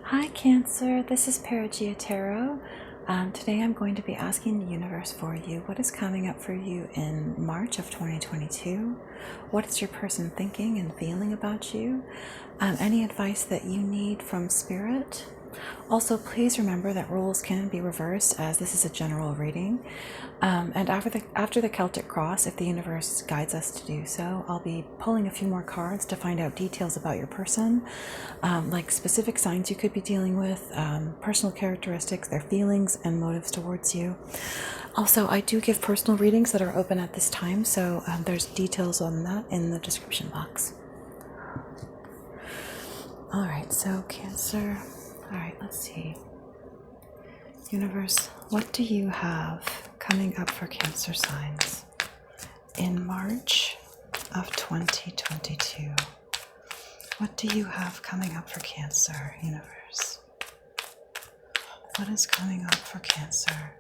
Hi Cancer, this is Perigaea Tarot. Today I'm going to be asking the universe for you what is coming up for you in March of 2022. What is your person thinking and feeling about you? Any advice that you need from Spirit? Also, please remember that roles can be reversed as this is a general reading. And after the Celtic Cross, if the universe guides us to do so, I'll be pulling a few more cards to find out details about your person, like specific signs you could be dealing with, personal characteristics, their feelings and motives towards you. Also, I do give personal readings that are open at this time, so there's details on that in the description box. All right, so Cancer. All right, let's see. Universe, what do you have coming up for Cancer signs in March of 2022? What do you have coming up for Cancer, universe? What is coming up for Cancer?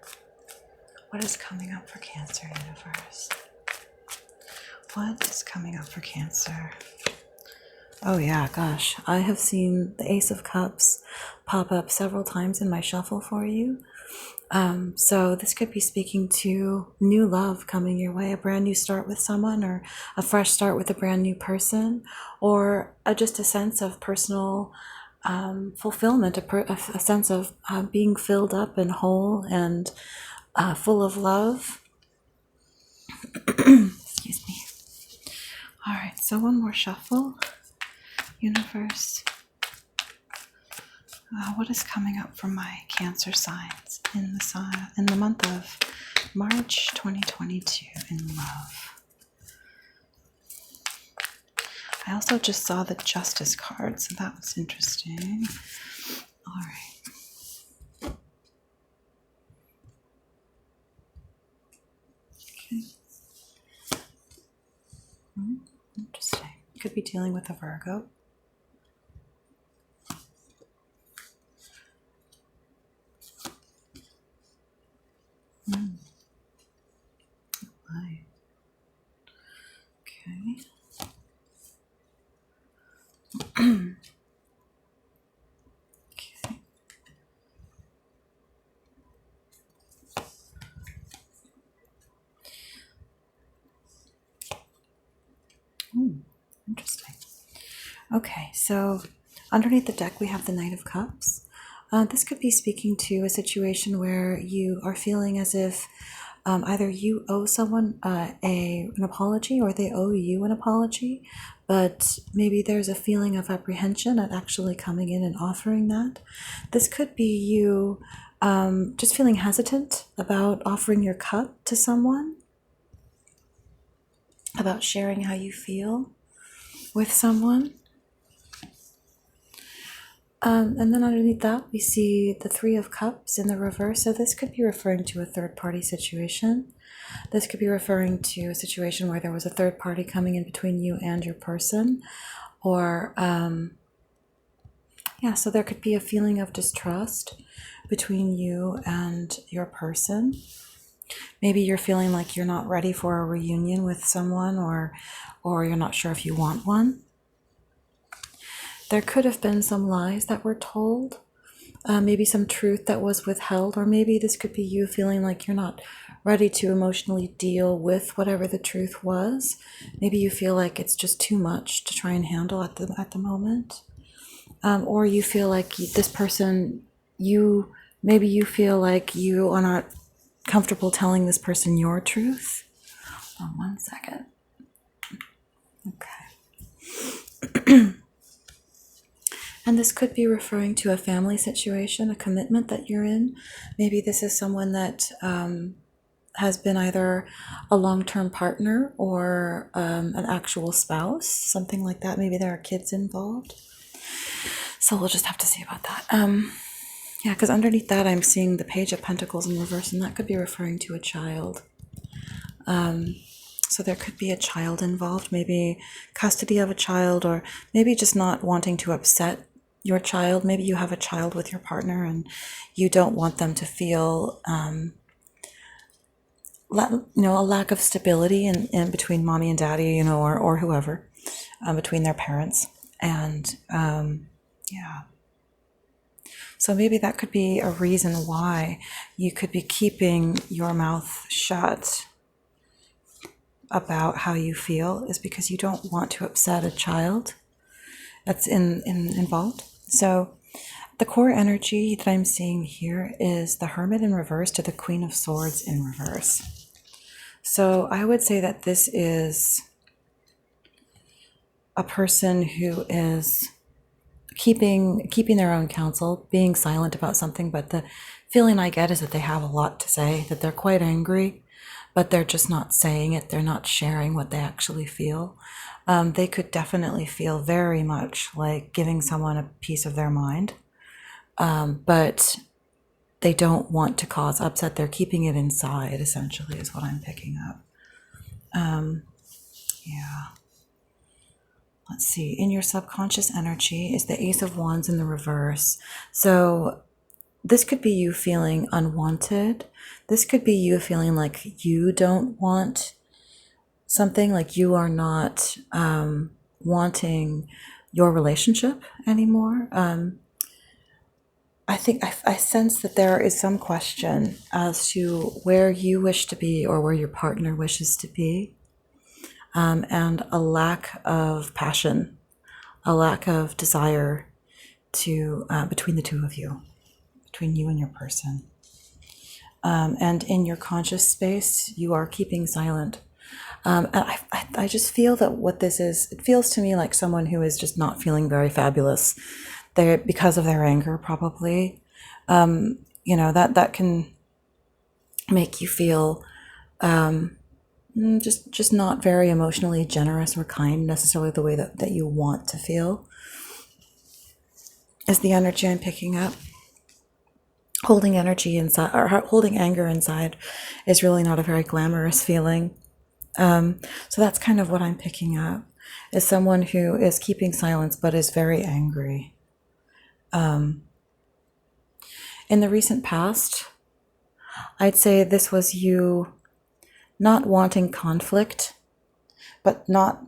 What is coming up for Cancer, universe? What is coming up for Cancer? Oh yeah, gosh, I have seen the Ace of Cups pop up several times in my shuffle for you. So this could be speaking to new love coming your way, a brand new start with someone, or a fresh start with a brand new person, or just a sense of personal fulfillment, a sense of being filled up and whole and full of love. Excuse me. All right, so one more shuffle. Universe, what is coming up for my Cancer signs in the month of March 2022 in love? I also just saw the Justice card, so that was interesting. All right. Okay. Interesting. Could be dealing with a Virgo. Right. Okay. Okay. Interesting. Okay, so underneath the deck we have the Knight of Cups. This could be speaking to a situation where you are feeling as if either you owe someone an apology or they owe you an apology, but maybe there's a feeling of apprehension at actually coming in and offering that. This could be you just feeling hesitant about offering your cup to someone, about sharing how you feel with someone. And then underneath that, we see the Three of Cups in the reverse. So this could be referring to a third-party situation. This could be referring to a situation where there was a third party coming in between you and your person. Or, so there could be a feeling of distrust between you and your person. Maybe you're feeling like you're not ready for a reunion with someone, or you're not sure if you want one. There could have been some lies that were told, maybe some truth that was withheld, or maybe this could be you feeling like you're not ready to emotionally deal with whatever the truth was. Maybe you feel like it's just too much to try and handle at the moment. Or you feel like this person, maybe you feel like you are not comfortable telling this person your truth. Oh, 1 second. Okay. And this could be referring to a family situation, a commitment that you're in. Maybe this is someone that has been either a long-term partner or an actual spouse, something like that. Maybe there are kids involved. So we'll just have to see about that. Yeah, because underneath that I'm seeing the Page of Pentacles in reverse, and that could be referring to a child. So there could be a child involved, maybe custody of a child, or maybe just not wanting to upset your child. Maybe you have a child with your partner and you don't want them to feel a lack of stability in between mommy and daddy, or whoever, between their parents. And So maybe that could be a reason why you could be keeping your mouth shut about how you feel, is because you don't want to upset a child that's involved. So the core energy that I'm seeing here is the Hermit in reverse to the Queen of Swords in reverse. So I would say that this is a person who is keeping their own counsel, being silent about something, but the feeling I get is that they have a lot to say, that they're quite angry, but they're just not saying it. They're not sharing what they actually feel. They could definitely feel very much like giving someone a piece of their mind, but they don't want to cause upset. They're keeping it inside, essentially, is what I'm picking up. Yeah. Let's see. In your subconscious energy is the Ace of Wands in the reverse. So this could be you feeling unwanted. This could be you feeling like you don't want something, like you are not wanting your relationship anymore. I think I sense that there is some question as to where you wish to be or where your partner wishes to be, and a lack of passion, a lack of desire to between the two of you, between you and your person. And in your conscious space, you are keeping silent. And I just feel that what this is, it feels to me like someone who is just not feeling very fabulous. They're, because of their anger, probably. You know, that can make you feel just not very emotionally generous or kind, necessarily the way that you want to feel, is the energy I'm picking up. Holding energy inside, or holding anger inside, is really not a very glamorous feeling. So that's kind of what I'm picking up, is someone who is keeping silence but is very angry. In the recent past, I'd say this was you not wanting conflict, but not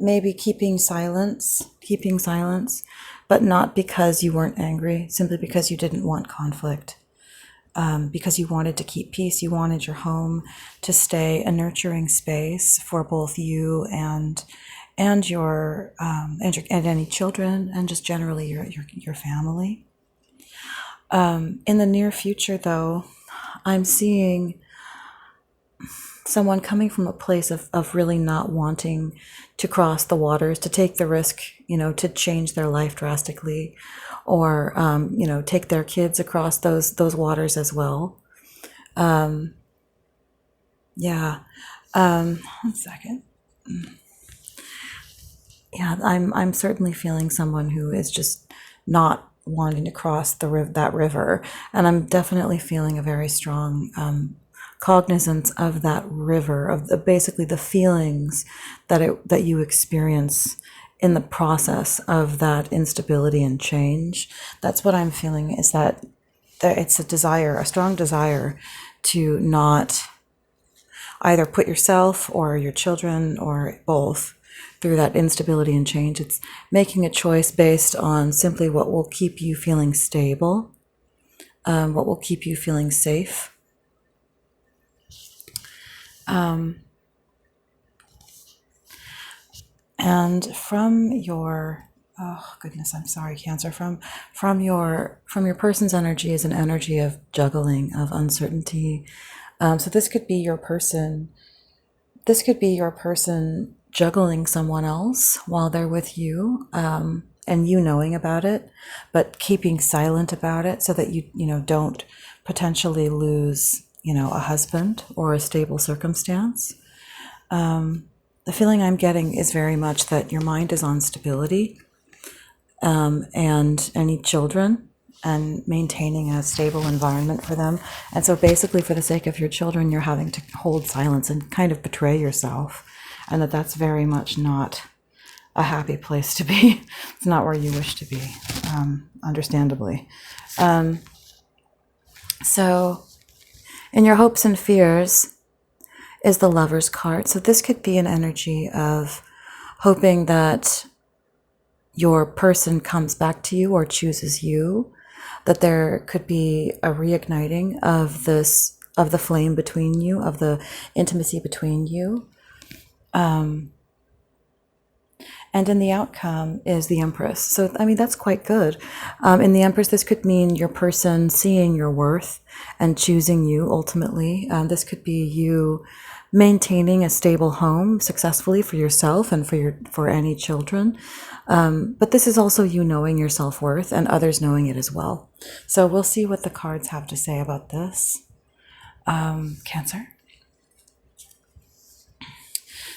maybe keeping silence, but not because you weren't angry, simply because you didn't want conflict. Because you wanted to keep peace, you wanted your home to stay a nurturing space for both you and your and any children, and just generally your family. In the near future, though, I'm seeing someone coming from a place of really not wanting to cross the waters, to take the risk, you know, to change their life drastically, or, you know, take their kids across those waters as well. Yeah. 1 second. Yeah, I'm certainly feeling someone who is just not wanting to cross that river, and I'm definitely feeling a very strong cognizance of that river, of basically the feelings that you experience in the process of that instability and change. That's what I'm feeling, is that it's a desire, a strong desire, to not either put yourself or your children or both through that instability and change. It's making a choice based on simply what will keep you feeling stable, what will keep you feeling safe. And from your, oh goodness, I'm sorry, Cancer, from your person's energy is an energy of juggling, of uncertainty. So this could be your person. This could be your person juggling someone else while they're with you, and you knowing about it, but keeping silent about it, so that you don't potentially lose, a husband or a stable circumstance. The feeling I'm getting is very much that your mind is on stability, and any children, and maintaining a stable environment for them. And so basically, for the sake of your children, you're having to hold silence and kind of betray yourself, and that's very much not a happy place to be. It's not where you wish to be, understandably. So in your hopes and fears is the Lover's card. So this could be an energy of hoping that your person comes back to you or chooses you, that there could be a reigniting of the flame between you, of the intimacy between you. And in the outcome is the Empress. So, I mean, that's quite good. In the Empress, this could mean your person seeing your worth and choosing you ultimately. This could be you maintaining a stable home successfully for yourself and for any children. But this is also you knowing your self-worth and others knowing it as well. So we'll see what the cards have to say about this. Cancer.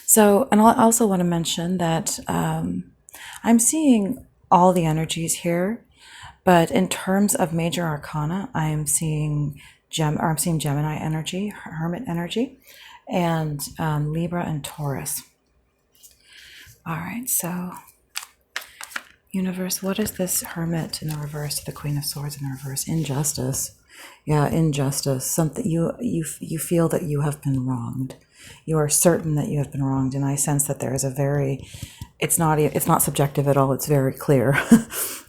So, and I also want to mention that I'm seeing all the energies here, but in terms of major arcana, I am seeing Gemini energy, Hermit energy, and Libra and Taurus. All right, so universe, what is this Hermit in the reverse to the Queen of Swords in the reverse? Injustice. Yeah, injustice. Something you feel that you have been wronged. You are certain that you have been wronged, and I sense that there is a very, it's not subjective at all. It's very clear.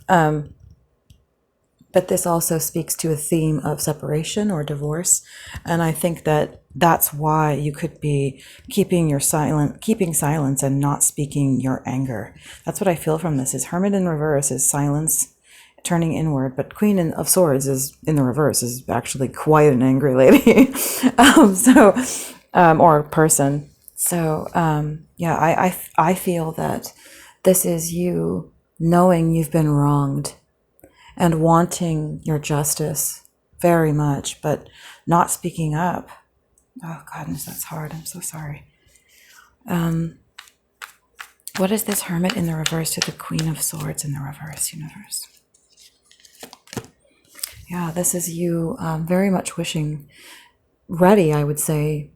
But this also speaks to a theme of separation or divorce, and I think that that's why you could be keeping silence and not speaking your anger. That's what I feel from this. Is Hermit in reverse is silence, turning inward, but Queen of Swords is in the reverse, is actually quite an angry lady. Or person. So yeah, I feel that this is you knowing you've been wronged and wanting your justice very much, but not speaking up. Oh goodness, that's hard. I'm so sorry. What is this Hermit in the reverse to the Queen of Swords in the reverse, universe? Yeah, this is you very much wishing, ready, I would say,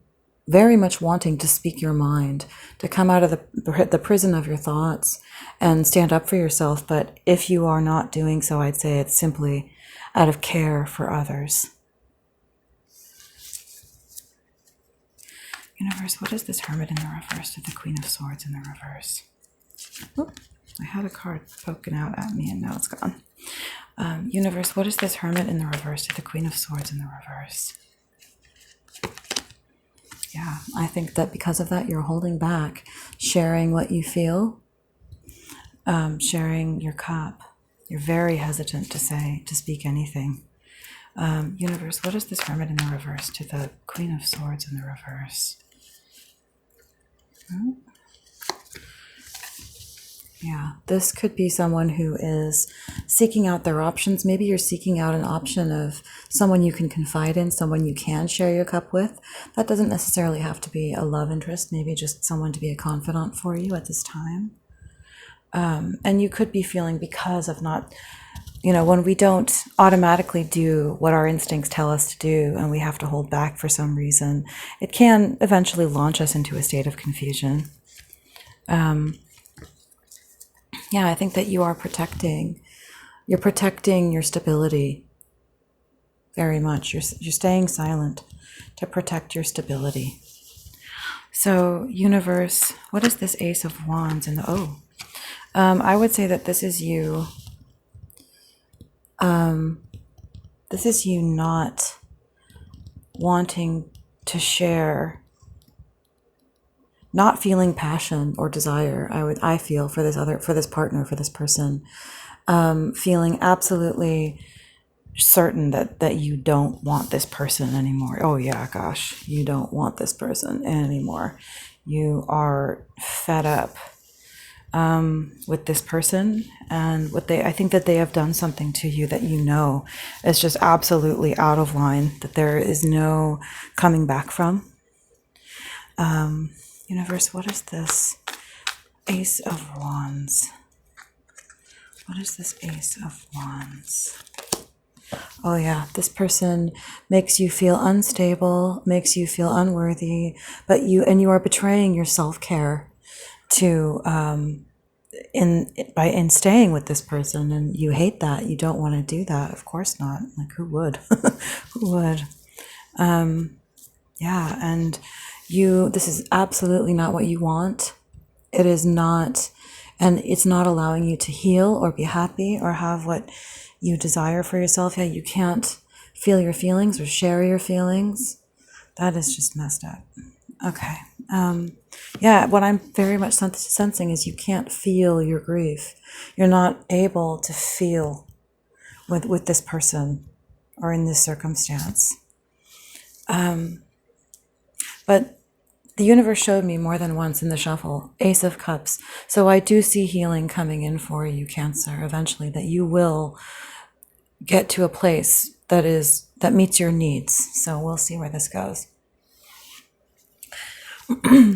very much wanting to speak your mind, to come out of the prison of your thoughts and stand up for yourself. But if you are not doing so, I'd say it's simply out of care for others. Universe, what is this Hermit in the reverse to the Queen of Swords in the reverse? Oh, I had a card poking out at me and now it's gone. Universe, what is this Hermit in the reverse to the Queen of Swords in the reverse? Yeah, I think that because of that, you're holding back, sharing what you feel, sharing your cup. You're very hesitant to speak anything. Universe, what is this Hermit in the reverse to the Queen of Swords in the reverse? Yeah, this could be someone who is seeking out their options. Maybe you're seeking out an option of someone you can confide in, someone you can share your cup with. That doesn't necessarily have to be a love interest, maybe just someone to be a confidant for you at this time. And you could be feeling, because of not, when we don't automatically do what our instincts tell us to do and we have to hold back for some reason, it can eventually launch us into a state of confusion. Yeah, I think that you're protecting your stability very much. You're staying silent to protect your stability. So, universe, what is this Ace of Wands in the I would say that this is you. This is you not wanting to share, not feeling passion or desire. I feel for this partner, for this person, feeling absolutely certain that you don't want this person anymore. Oh yeah, gosh, you don't want this person anymore. You are fed up with this person and I think that they have done something to you that is just absolutely out of line, that there is no coming back from. Universe, what is this Ace of Wands? What is this Ace of Wands? Oh yeah, this person makes you feel unstable, makes you feel unworthy, but you are betraying your self-care in staying with this person, and you hate that. You don't want to do that. Of course not. Like, who would? Who would? Yeah, and this is absolutely not what you want. It is not, and it's not allowing you to heal or be happy or have what you desire for yourself. Yeah, you can't feel your feelings or share your feelings. That is just messed up. Okay. Yeah, what I'm very much sensing is you can't feel your grief. You're not able to feel with this person or in this circumstance. But the universe showed me more than once in the shuffle, Ace of Cups. So I do see healing coming in for you, Cancer, eventually, that you will get to a place that meets your needs. So we'll see where this goes.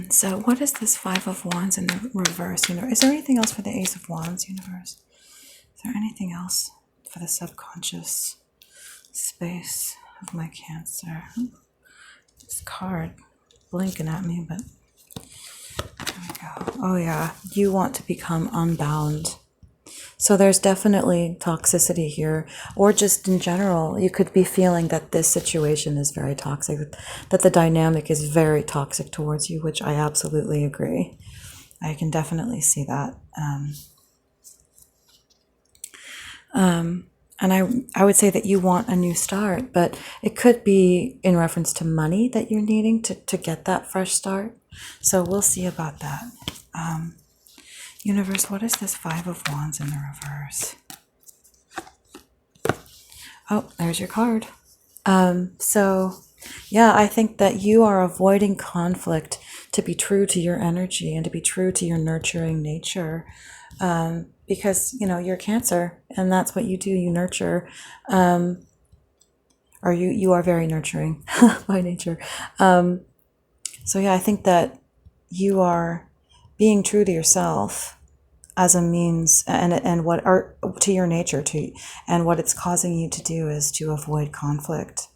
So what is this Five of Wands in the reverse, universe? Is there anything else for the Ace of Wands, universe? Is there anything else for the subconscious space of my Cancer? This card blinking at me, but there we go. Oh yeah, you want to become unbound. So there's definitely toxicity here, or just in general, you could be feeling that this situation is very toxic, that the dynamic is very toxic towards you, which I absolutely agree. I can definitely see that. And I would say that you want a new start, but it could be in reference to money that you're needing to get that fresh start. So we'll see about that. Universe, what is this Five of Wands in the reverse? Oh, there's your card. So yeah, I think that you are avoiding conflict to be true to your energy and to be true to your nurturing nature. Because, you're Cancer and that's what you do. You nurture, or you are very nurturing by nature. So yeah, I think that you are being true to yourself as a means and what are to your nature and what it's causing you to do is to avoid conflict,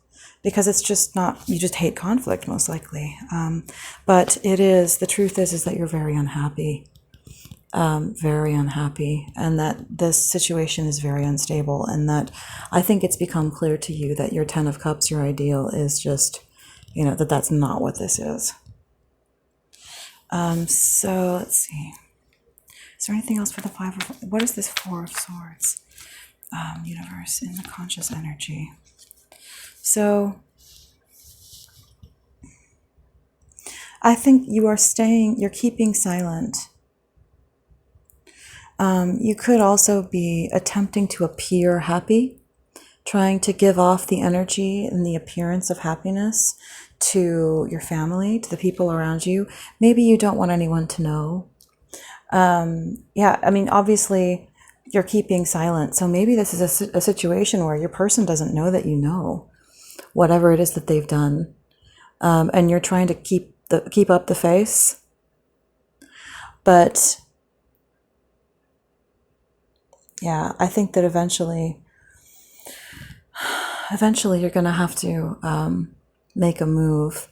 because it's just not, you just hate conflict most likely. But the truth is that you're very unhappy. Very unhappy, and that this situation is very unstable, and that I think it's become clear to you that your Ten of Cups, your ideal, is just, that's not what this is. So let's see. Is there anything else for the what is this Four of Swords? Universe in the conscious energy. So I think you're keeping silent. You could also be attempting to appear happy, trying to give off the energy and the appearance of happiness to your family, to the people around you. Maybe you don't want anyone to know. Yeah, I mean, obviously you're keeping silent. So maybe this is a situation where your person doesn't know that you know whatever it is that they've done. And you're trying to keep up the face. But yeah, I think that eventually you're going to have to make a move.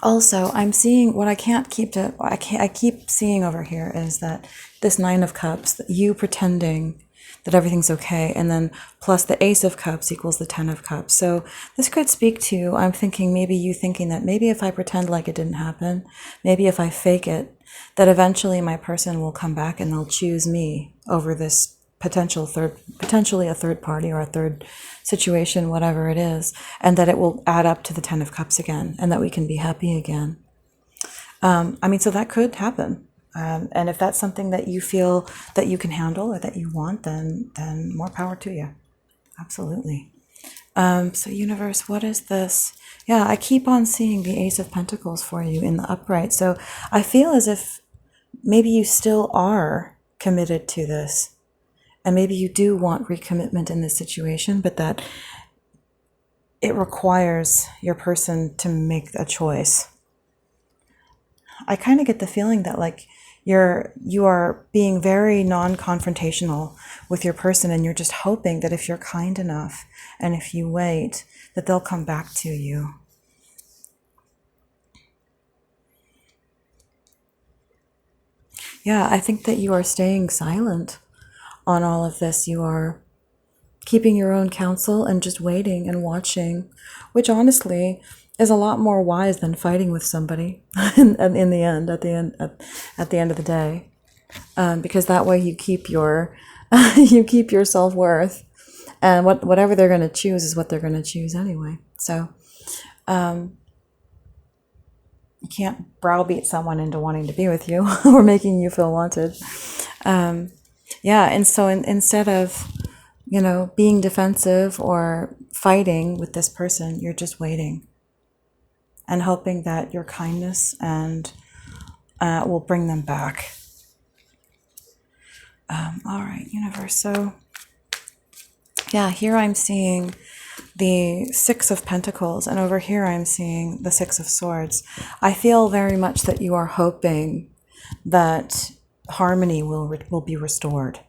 Also, I'm seeing what I keep seeing over here is that this Nine of Cups, that you pretending that everything's okay, and then plus the Ace of Cups equals the Ten of Cups. So this could speak to, I'm thinking, maybe you thinking that maybe if I pretend like it didn't happen, maybe if I fake it, that eventually my person will come back and they'll choose me over this potentially a third party or a third situation, whatever it is, and that it will add up to the Ten of Cups again, and that we can be happy again. I mean, so that could happen. And if that's something that you feel that you can handle or that you want, then more power to you. Absolutely. So universe, what is this? Yeah, I keep on seeing the Ace of Pentacles for you in the upright. So I feel as if maybe you still are committed to this. And maybe you do want recommitment in this situation, but that it requires your person to make a choice. I kind of get the feeling that like you are being very non-confrontational with your person, and you're just hoping that if you're kind enough and if you wait, that they'll come back to you. Yeah, I think that you are staying silent on all of this. You are keeping your own counsel and just waiting and watching, which honestly is a lot more wise than fighting with somebody at the end of the day. because that way you keep your you keep your self-worth, and whatever they're going to choose is what they're going to choose anyway. So you can't browbeat someone into wanting to be with you or making you feel wanted. Yeah, and so instead of, being defensive or fighting with this person, you're just waiting and hoping that your kindness and will bring them back. All right, universe. So, yeah, here I'm seeing the Six of Pentacles, and over here I'm seeing the Six of Swords. I feel very much that you are hoping that harmony will be restored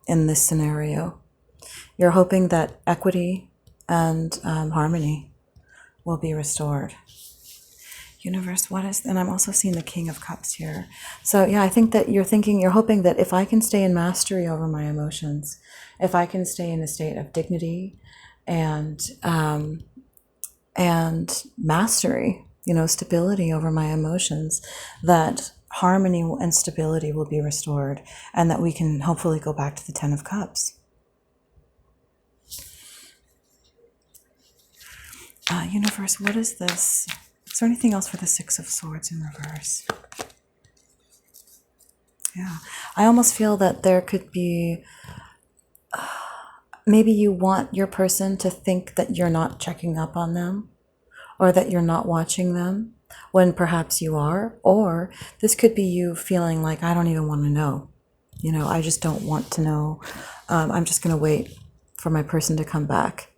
in this scenario. You're hoping that equity and harmony will be restored. Universe, what is, and I'm also seeing the King of Cups here. So yeah, I think that you're hoping that if I can stay in mastery over my emotions, if I can stay in a state of dignity and mastery, stability over my emotions, that harmony and stability will be restored, and that we can hopefully go back to the Ten of Cups. Universe, what is this? Is there anything else for the Six of Swords in reverse? Yeah, I almost feel that there could be, maybe you want your person to think that you're not checking up on them, or that you're not watching them, when perhaps you are. Or this could be you feeling like, I don't even want to know. I just don't want to know. I'm just going to wait for my person to come back.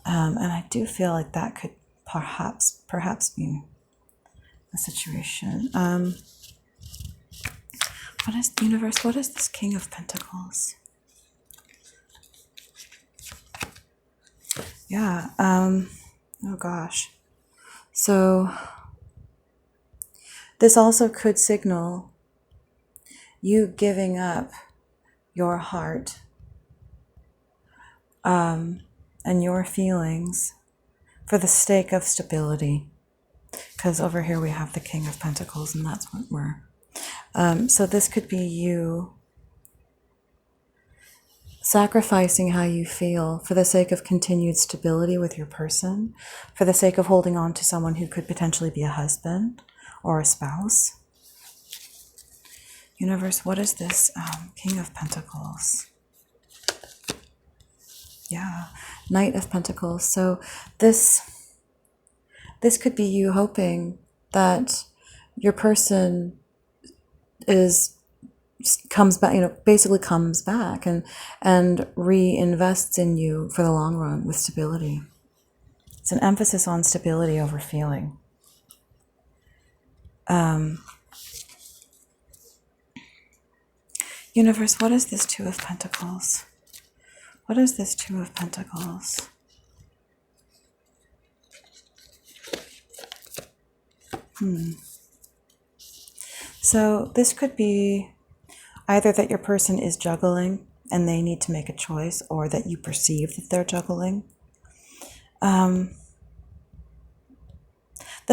And I do feel like that could perhaps be the situation. What is the universe? What is this King of Pentacles? Yeah. Oh gosh. So this also could signal you giving up your heart and your feelings for the sake of stability. Because over here we have the King of Pentacles, and that's what we're... so this could be you sacrificing how you feel for the sake of continued stability with your person, for the sake of holding on to someone who could potentially be a husband or a spouse. Universe, what is this King of Pentacles? Yeah, Knight of Pentacles. So this could be you hoping that your person comes back, basically comes back and reinvests in you for the long run with stability. It's an emphasis on stability over feeling. Universe, what is this Two of Pentacles? What is this Two of Pentacles? So this could be either that your person is juggling and they need to make a choice, or that you perceive that they're juggling. The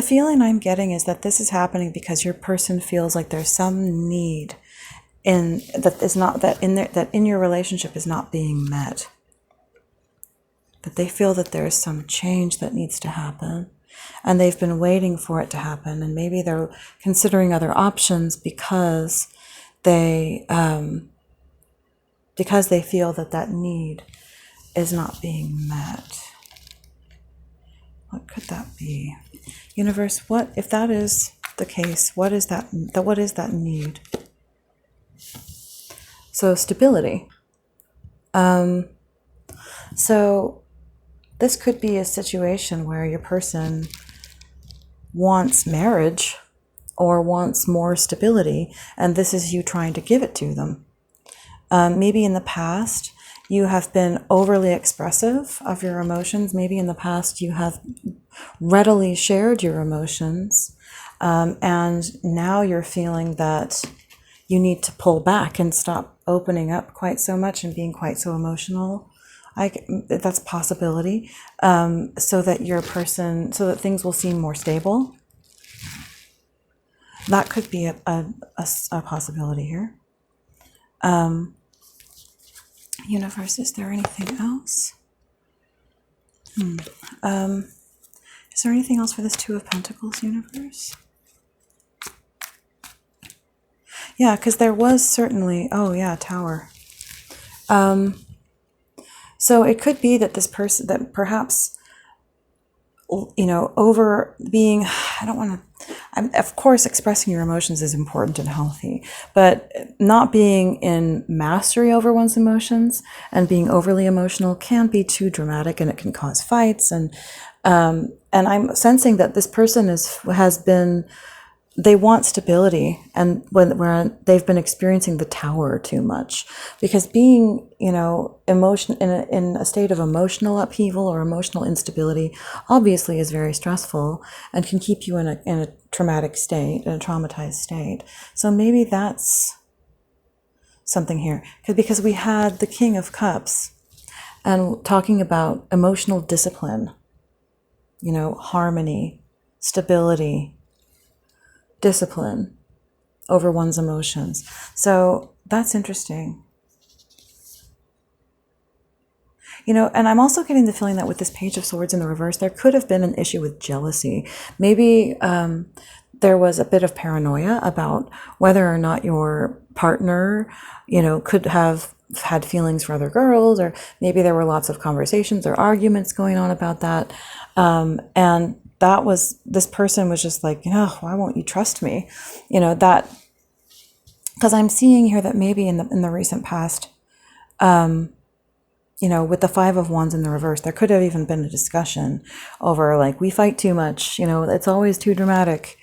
feeling I'm getting is that this is happening because your person feels like there's some need in your relationship is not being met. That they feel that there is some change that needs to happen, and they've been waiting for it to happen, and maybe they're considering other options because they feel that need is not being met. What could that be? Universe, what if that is the case? What is that need? So stability. So this could be a situation where your person wants marriage or wants more stability, and this is you trying to give it to them. Maybe in the past you have been overly expressive of your emotions. Maybe in the past you have readily shared your emotions, and now you're feeling that you need to pull back and stop opening up quite so much and being quite so emotional. That's a possibility, so that things will seem more stable. That could be a possibility here. Universe, is there anything else? Is there anything else for this Two of Pentacles, universe? Yeah, because there was certainly, oh yeah, Tower. So it could be that this person, that perhaps, you know, over being, I don't want to, of course, expressing your emotions is important and healthy, but not being in mastery over one's emotions and being overly emotional can be too dramatic, and it can cause fights. And I'm sensing that this person has been, they want stability, and when they've been experiencing the Tower too much, because being, you know, in a state of emotional upheaval or emotional instability obviously is very stressful and can keep you in a traumatic state, in a traumatized state. So maybe that's something here, because we had the King of Cups and talking about emotional discipline, you know, harmony, stability, discipline over one's emotions. So that's interesting. You know, and I'm also getting the feeling that with this Page of Swords in the reverse, there could have been an issue with jealousy. Maybe there was a bit of paranoia about whether or not your partner, you know, could have had feelings for other girls, or maybe there were lots of conversations or arguments going on about that. And that was, this person was just like, you know, why won't you trust me? You know, that, because I'm seeing here that maybe in the recent past, you know, with the Five of Wands in the reverse, there could have even been a discussion over, like, we fight too much, you know, it's always too dramatic,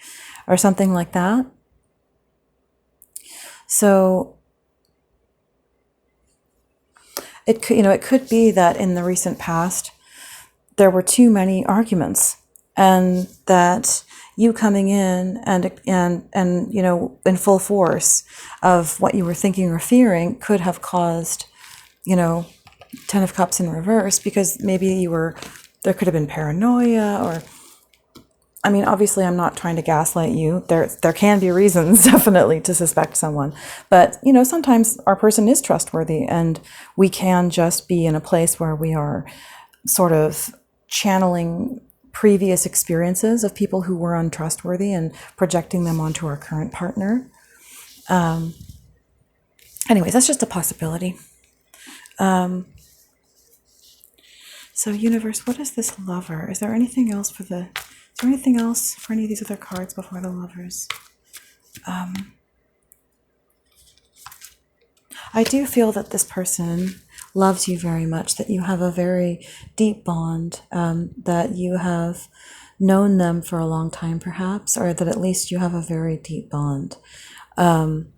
or something like that. So it could, you know, it could be that in the recent past there were too many arguments, and that you coming in and you know, in full force of what you were thinking or fearing could have caused, you know, Ten of Cups in reverse, because maybe there could have been paranoia, or, I mean, obviously I'm not trying to gaslight you. There can be reasons definitely to suspect someone, but you know, sometimes our person is trustworthy, and we can just be in a place where we are sort of channeling previous experiences of people who were untrustworthy and projecting them onto our current partner. Anyways, that's just a possibility. So universe, what is this Lover? Is there anything else for is there anything else for any of these other cards before the Lovers? I do feel that this person loves you very much, that you have a very deep bond, that you have known them for a long time perhaps, or that at least you have a very deep bond, and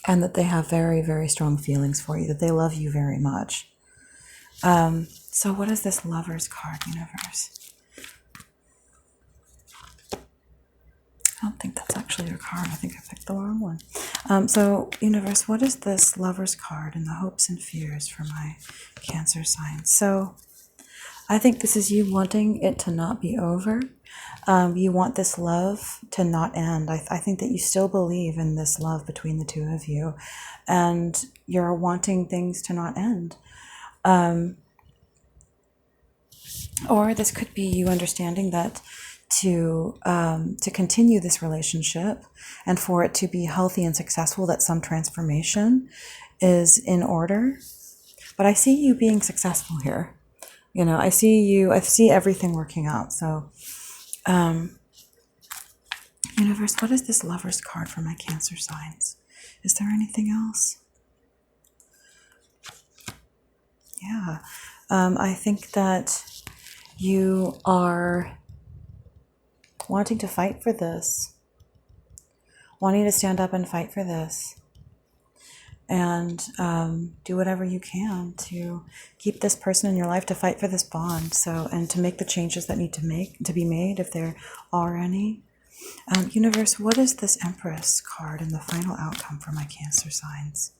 that they have very, very strong feelings for you, that they love you very much. So what is this Lover's card, universe? I don't think that's actually your card. I think I picked the wrong one. So, universe, what is this Lover's card in the hopes and fears for my Cancer sign? So, I think this is you wanting it to not be over. You want this love to not end. I think that you still believe in this love between the two of you, and you're wanting things to not end. Or this could be you understanding that to continue this relationship and for it to be healthy and successful, that some transformation is in order. But I see you being successful here. You know, I see everything working out. So, universe, what is this Lover's card for my Cancer signs? Is there anything else? Yeah. I think that you are wanting to fight for this, wanting to stand up and fight for this, and do whatever you can to keep this person in your life, to fight for this bond, so, and to make the changes that need to be made, if there are any. Universe, what is this Empress card and the final outcome for my Cancer signs?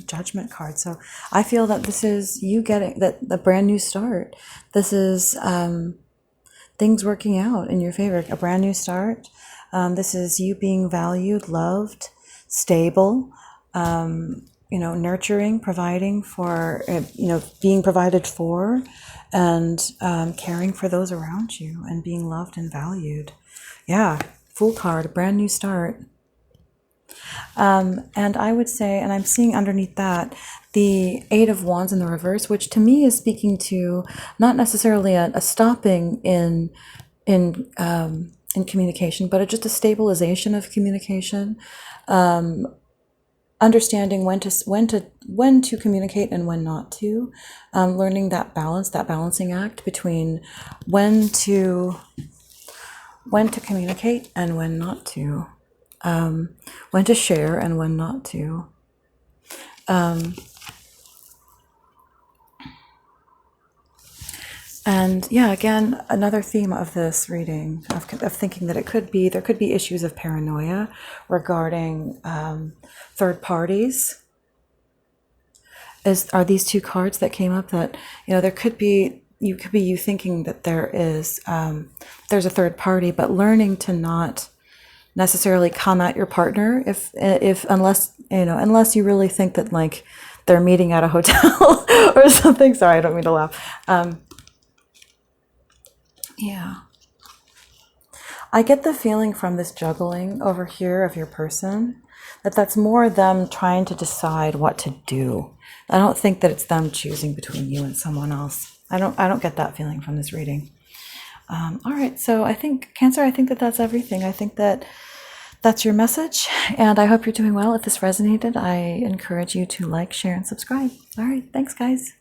Judgment card. So I feel that this is you getting that the brand new start. This is things working out in your favor, a brand new start. This is you being valued, loved, stable, nurturing, providing for, being provided for, and caring for those around you and being loved and valued. Yeah, Fool card, a brand new start. And I would say, and I'm seeing underneath that, the Eight of Wands in the reverse, which to me is speaking to not necessarily a stopping in communication, but just a stabilization of communication, understanding when to communicate and when not to, learning that balance, that balancing act between when to communicate and when not to. When to share and when not to. And yeah, again, another theme of this reading, of thinking that there could be issues of paranoia regarding third parties. Are these two cards that came up that, there could be, you thinking that there's a third party, but learning to not necessarily come at your partner unless you really think that like they're meeting at a hotel or something. Sorry, I don't mean to laugh. Yeah. I get the feeling from this juggling over here of your person that's more them trying to decide what to do. I don't think that it's them choosing between you and someone else. I don't get that feeling from this reading. All right, so I think, Cancer, I think that's everything. I think that's your message, and I hope you're doing well. If this resonated, I encourage you to like, share, and subscribe. All right, thanks, guys.